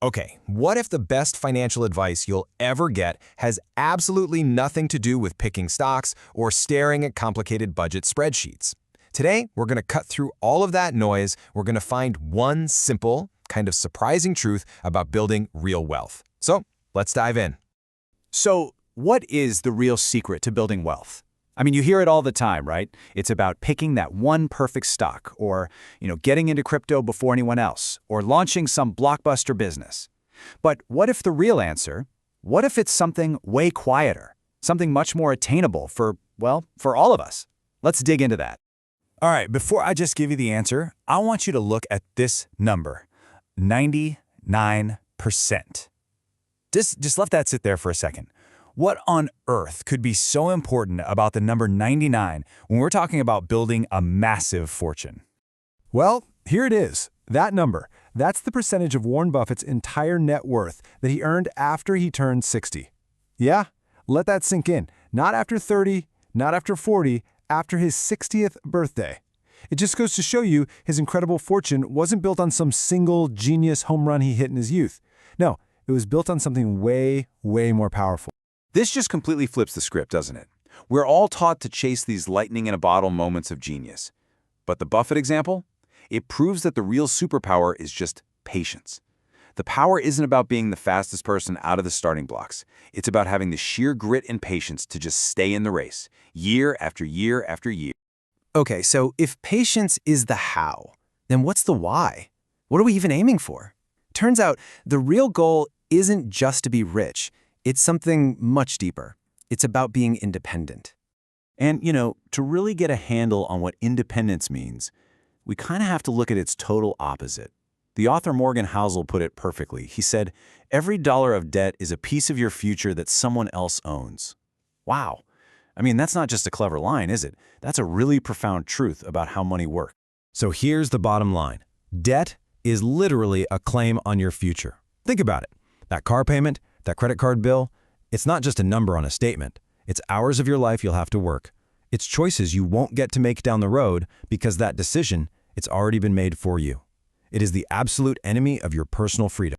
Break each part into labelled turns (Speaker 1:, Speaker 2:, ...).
Speaker 1: Okay, what if the best financial advice you'll ever get has absolutely nothing to do with picking stocks or staring at complicated budget spreadsheets? Today, we're going to cut through all of that noise. We're going to find one simple, kind of surprising truth about building real wealth. So, let's dive in.
Speaker 2: So, what is the real secret to building wealth? I mean, you hear it all the time, right? It's about picking that one perfect stock, or, getting into crypto before anyone else, or launching some blockbuster business. But what if the real answer, what if it's something way quieter, something much more attainable for all of us? Let's dig into that. All right, before I just give you the answer, I want you to look at this number, 99%. Just let that sit there for a second. What on earth could be so important about the number 99 when we're talking about building a massive fortune?
Speaker 3: Well, here it is. That number. That's the percentage of Warren Buffett's entire net worth that he earned after he turned 60. Yeah, let that sink in. Not after 30, not after 40, after his 60th birthday. It just goes to show you his incredible fortune wasn't built on some single genius home run he hit in his youth. No, it was built on something way, way more powerful.
Speaker 4: This just completely flips the script, doesn't it? We're all taught to chase these lightning-in-a-bottle moments of genius. But the Buffett example? It proves that the real superpower is just patience. The power isn't about being the fastest person out of the starting blocks. It's about having the sheer grit and patience to just stay in the race, year after year after year.
Speaker 1: Okay, so if patience is the how, then what's the why? What are we even aiming for? Turns out the real goal isn't just to be rich. It's something much deeper. It's about being independent.
Speaker 2: And, to really get a handle on what independence means, we kind of have to look at its total opposite. The author Morgan Housel put it perfectly. He said, "Every dollar of debt is a piece of your future that someone else owns." Wow. I mean, that's not just a clever line, is it? That's a really profound truth about how money works.
Speaker 5: So here's the bottom line. Debt is literally a claim on your future. Think about it. That car payment, that credit card bill, it's not just a number on a statement. It's hours of your life you'll have to work. It's choices you won't get to make down the road because that decision, it's already been made for you. It is the absolute enemy of your personal freedom.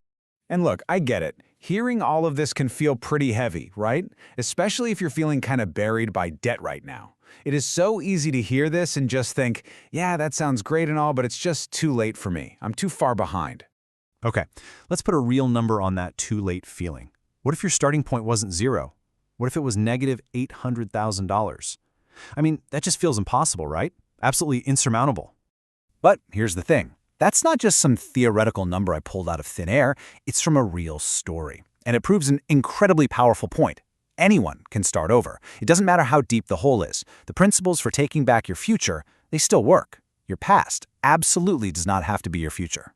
Speaker 2: And look, I get it. Hearing all of this can feel pretty heavy, right? Especially if you're feeling kind of buried by debt right now. It is so easy to hear this and just think, yeah, that sounds great and all, but it's just too late for me. I'm too far behind. Okay, let's put a real number on that too late feeling. What if your starting point wasn't zero? What if it was negative $800,000? I mean, that just feels impossible, right? Absolutely insurmountable. But here's the thing. That's not just some theoretical number I pulled out of thin air. It's from a real story. And it proves an incredibly powerful point. Anyone can start over. It doesn't matter how deep the hole is. The principles for taking back your future, they still work. Your past absolutely does not have to be your future.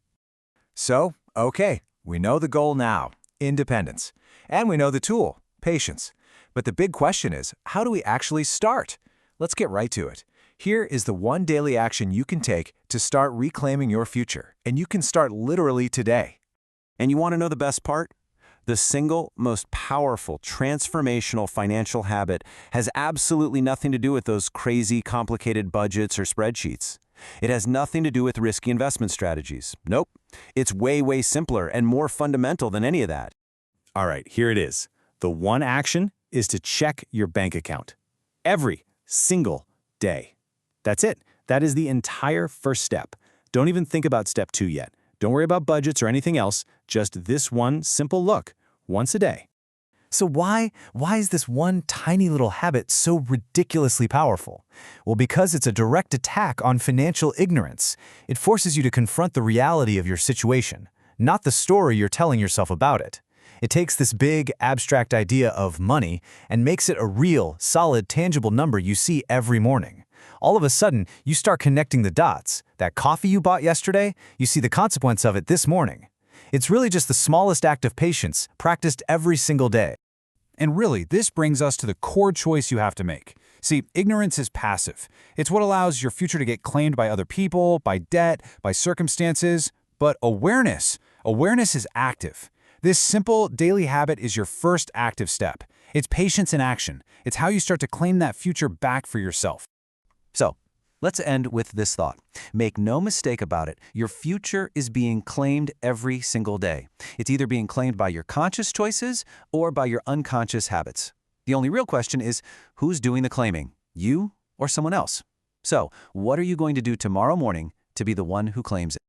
Speaker 3: So, okay, we know the goal now, independence. And we know the tool, patience. But the big question is, how do we actually start? Let's get right to it. Here is the one daily action you can take to start reclaiming your future, and you can start literally today.
Speaker 4: And you want to know the best part? The single most powerful transformational financial habit has absolutely nothing to do with those crazy complicated budgets or spreadsheets. It has nothing to do with risky investment strategies. Nope. It's way, way simpler and more fundamental than any of that.
Speaker 2: All right, here it is. The one action is to check your bank account. Every single day. That's it. That is the entire first step. Don't even think about step 2 yet. Don't worry about budgets or anything else. Just this one simple look, once a day.
Speaker 6: So why is this one tiny little habit so ridiculously powerful? Well, because it's a direct attack on financial ignorance. It forces you to confront the reality of your situation, not the story you're telling yourself about it. It takes this big, abstract idea of money and makes it a real, solid, tangible number you see every morning. All of a sudden, you start connecting the dots. That coffee you bought yesterday, you see the consequence of it this morning. It's really just the smallest act of patience, practiced every single day.
Speaker 2: And really, this brings us to the core choice you have to make. See, ignorance is passive. It's what allows your future to get claimed by other people, by debt, by circumstances. But awareness is active. This simple daily habit is your first active step. It's patience in action. It's how you start to claim that future back for yourself.
Speaker 4: So,
Speaker 6: Let's end with this thought. Make no mistake about it, your future is being claimed every single day. It's either being claimed by your conscious choices or by your unconscious habits. The only real question is, who's doing the claiming, you or someone else? So, what are you going to do tomorrow morning to be the one who claims it?